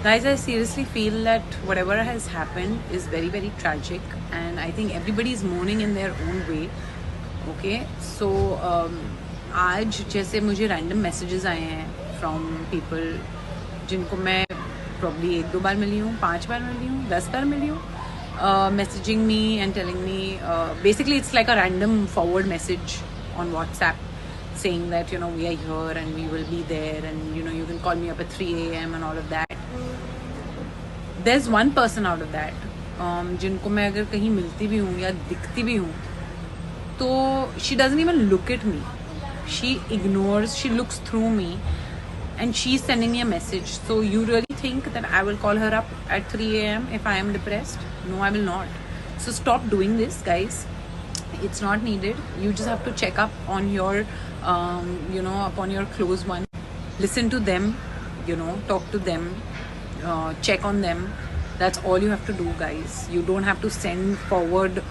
Guys, I seriously feel that whatever has happened is very, very tragic, and I think everybody is mourning in their own way. Okay, so आज जैसे मुझे random messages आए हैं from people जिनको मैं probably 1-2 बार मिली हूँ, 5 बार मिली हूँ, 10 बार मिली हूँ, messaging me and telling me basically it's like a random forward message on WhatsApp saying that we are here and we will be there, and you can call me up at 3 a.m. and all of that. There's one person out of that जिनको मैं अगर कहीं मिलती भी हूँ या दिखती भी हूँ तो she doesn't even look at me. She ignores, she looks through me, and she's sending me a message. So you really think that I will call her up at 3 a.m. if I am depressed? No, I will not. So stop doing this, guys. It's not needed. You just have to check up on your upon your close one. Listen to them, talk to them, check on them. That's all you have to do, guys. You don't have to send forward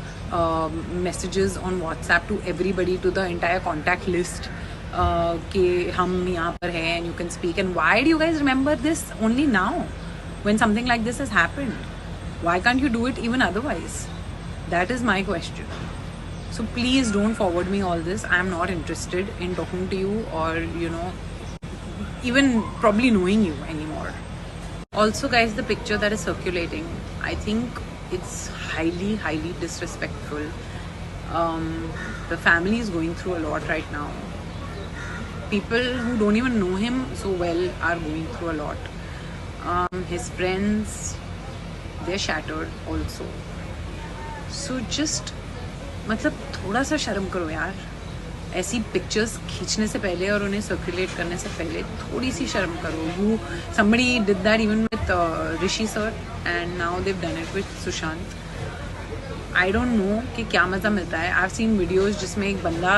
messages on WhatsApp to everybody, to the entire contact list, कि हम यहाँ पर हैं and you can speak. And why do you guys remember this only now when something like this has happened? Why can't you do it even otherwise? That is my question. So please don't forward me all this. I am not interested in talking to you or even probably knowing you anymore. Also, guys, the picture that is circulating, I think it's highly, highly disrespectful. The family is going through a lot right now. People who don't even know him so well are going through a lot. His friends, they're shattered also. So just मतलब थोड़ा सा शर्म करो यार. ऐसी pictures खींचने से पहले और उन्हें सर्कुलेट करने से पहले थोड़ी सी शर्म करो. Somebody did that even with Rishi sir, and now they've done it with Sushant. I don't know कि क्या मज़ा मिलता है. I've seen videos जिसमें एक बंदा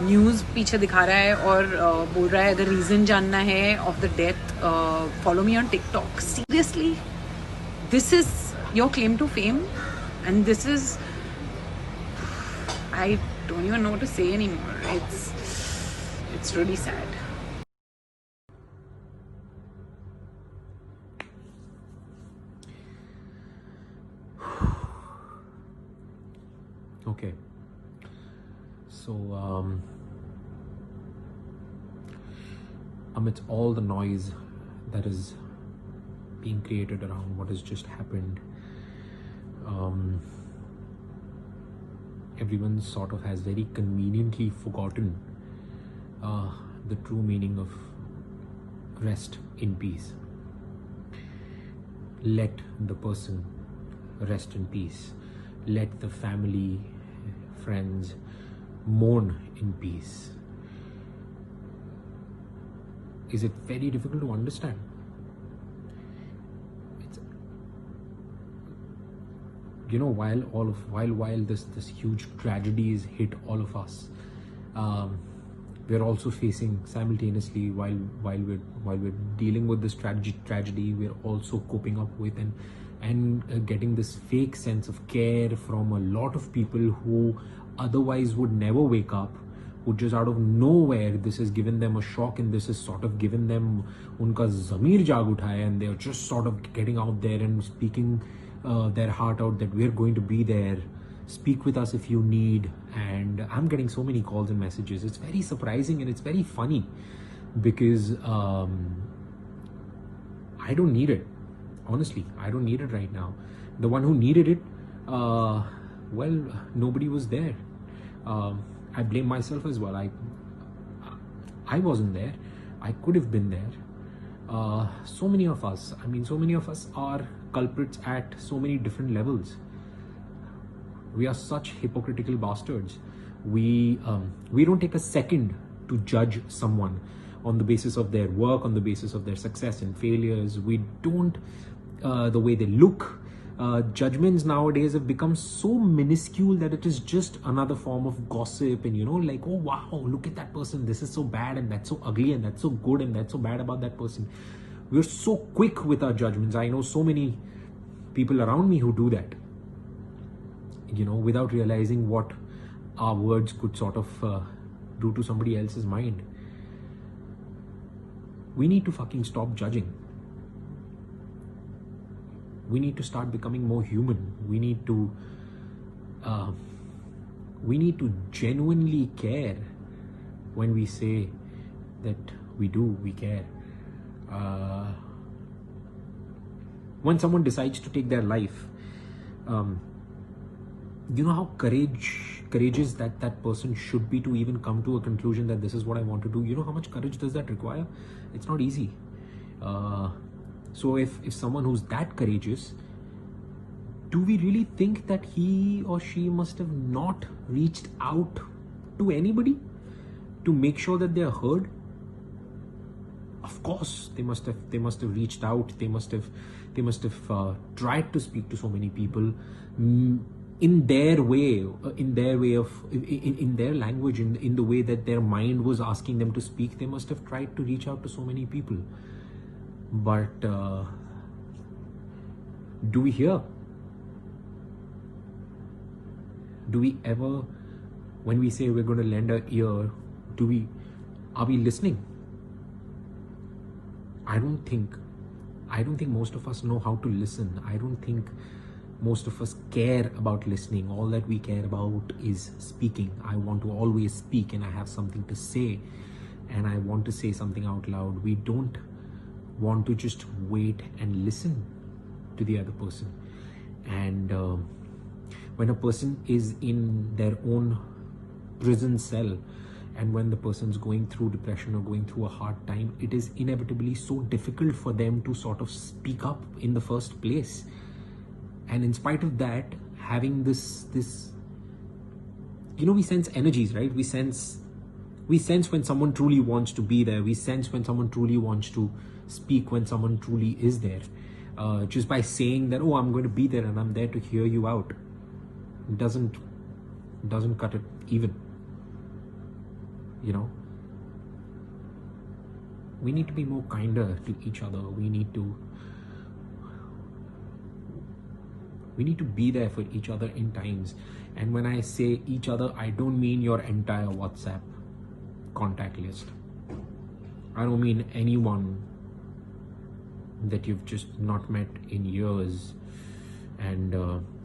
न्यूज़ पीछे दिखा रहा है और बोल रहा है अगर रीज़न जानना है of the death, follow me on TikTok. Seriously, this is your claim to fame, and this is, I don't even know what to say anymore. It's really sad. Okay, so amidst all the noise that is being created around what has just happened, everyone sort of has very conveniently forgotten the true meaning of rest in peace. Let the person rest in peace. Let the family, friends mourn in peace. Is it very difficult to understand? While this huge tragedies hit all of us, we're also facing simultaneously, while we're dealing with this tragedy, we're also coping up with and getting this fake sense of care from a lot of people who otherwise would never wake up, who just out of nowhere this has given them a shock, and this has sort of given them unka zamir jaag uthaya, and they're just sort of getting out there and speaking their heart out that we're going to be there, speak with us if you need. And I'm getting so many calls and messages. It's very surprising and it's very funny because I don't need it. Honestly, I don't need it right now. The one who needed it, well, nobody was there. I blame myself as well. I wasn't there. I could have been there. So many of us are culprits at so many different levels. We are such hypocritical bastards. We don't take a second to judge someone on the basis of their work, on the basis of their success and failures. We don't, the way they look. Judgments nowadays have become so minuscule that it is just another form of gossip, and like, oh wow, look at that person, this is so bad and that's so ugly and that's so good and that's so bad about that person. We're so quick with our judgments. I know so many people around me who do that, without realizing what our words could sort of do to somebody else's mind. We need to fucking stop judging. we need to start becoming more human. We need to genuinely care when we say that we care. When someone decides to take their life, you know how courageous that person should be to even come to a conclusion that this is what I want to do. You know how much courage does that require? It's not easy. So if someone who's that courageous, do we really think that he or she must have not reached out to anybody to make sure that they are heard? Of course, they must have reached out. They must have tried to speak to so many people in their way, in their language, in the way that their mind was asking them to speak. They must have tried to reach out to so many people. But do we hear? Do we ever, when we say we're going to lend our ear, are we listening? I don't think most of us know how to listen. I don't think most of us care about listening. All that we care about is speaking. I want to always speak, and I have something to say, and I want to say something out loud. We don't want to just wait and listen to the other person. And when a person is in their own prison cell, and when the person's going through depression or going through a hard time, it is inevitably so difficult for them to sort of speak up in the first place. And in spite of that, having this, we sense energies, right? We sense when someone truly wants to be there. We sense when someone truly wants to speak, when someone truly is there. Just by saying that, oh, I'm going to be there and I'm there to hear you out, it doesn't cut it even. We need to be more kinder to each other. We need to be there for each other in times. And when I say each other, I don't mean your entire WhatsApp contact list. I don't mean anyone that you've just not met in years and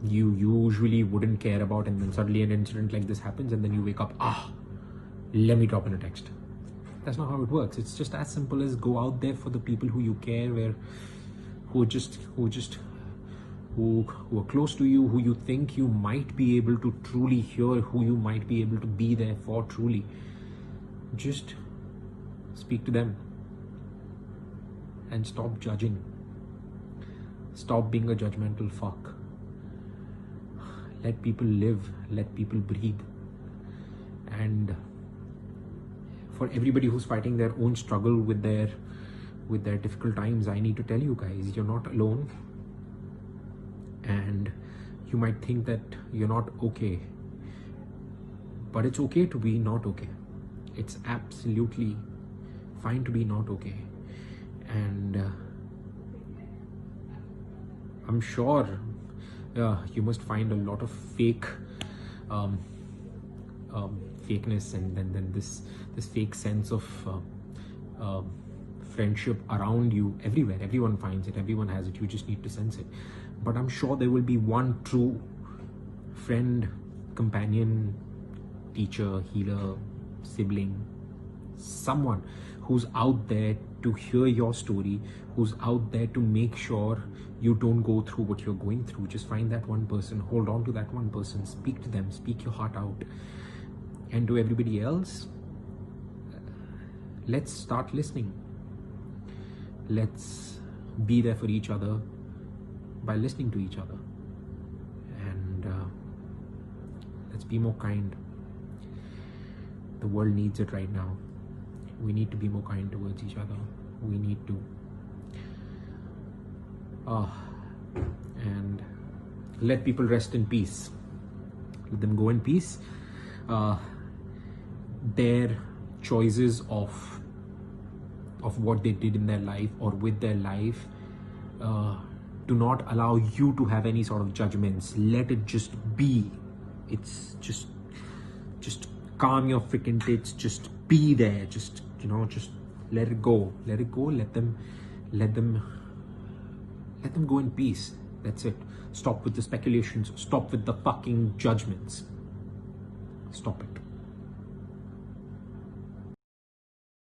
you usually wouldn't care about, and then suddenly an incident like this happens and then you wake up, let me drop in a text. That's not how it works. It's just as simple as go out there for the people who you care, who are close to you, who you think you might be able to truly hear, who you might be able to be there for truly. Just speak to them and stop judging. Stop being a judgmental fuck. Let people live, let people breathe. And for everybody who's fighting their own struggle with their difficult times, I need to tell you guys, you're not alone. And you might think that you're not okay, but it's okay to be not okay. It's absolutely fine to be not okay. And I'm sure you must find a lot of fakeness and then this fake sense of friendship around you everywhere. Everyone finds it, everyone has it, you just need to sense it. But I'm sure there will be one true friend, companion, teacher, healer, sibling, someone who's out there to hear your story, who's out there to make sure you don't go through what you're going through. Just find that one person, hold on to that one person, speak to them, speak your heart out. And to everybody else, let's start listening. Let's be there for each other by listening to each other. And let's be more kind. The world needs it right now. We need to be more kind towards each other. We need to and let people rest in peace. Let them go in peace. Their choices of what they did in their life or with their life do not allow you to have any sort of judgments. Let it just be. It's just calm your freaking tits. Just be there. Just let it go. Let them go in peace. That's it. Stop with the speculations. Stop with the fucking judgments. Stop it.